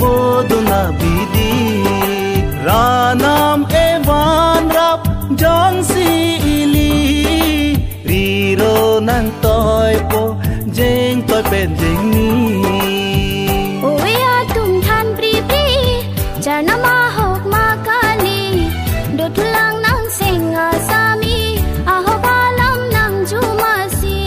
bodo na bidi ranam evan rap John si ili riro nang toy po jeng toy pen jeng ni owe atum than pri pri jana ma hok ma kali do tulang nang senga sami aho balam nang jumasi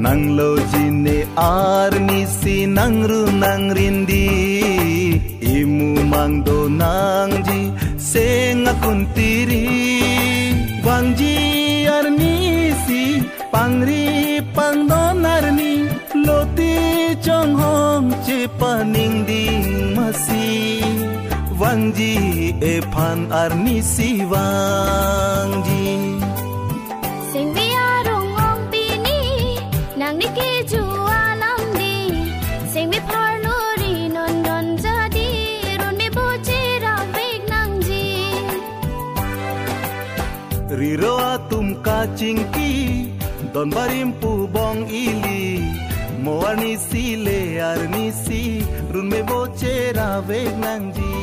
nang lo jine arni si nang ru nang rindi imu mangdo nang ji seng akuntiri wangji arni si pangri pangdon arni loti chong hong che paning ding masi wangji e phan arni si wangji nang niki jualam di sing mi parlori non non jadi run mi bocira big nang ji riro atum kacingki don barim pu bong ili moani si le arni si run me bocera big nang ji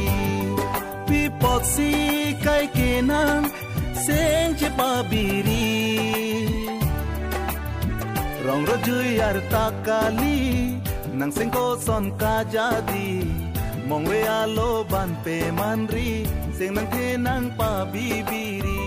pi poksi kai kenang seng che pabiri rong rojui ar takali nang sengko son ka jadi mong we alo ban pe manri seng nang ke nang pa bibiri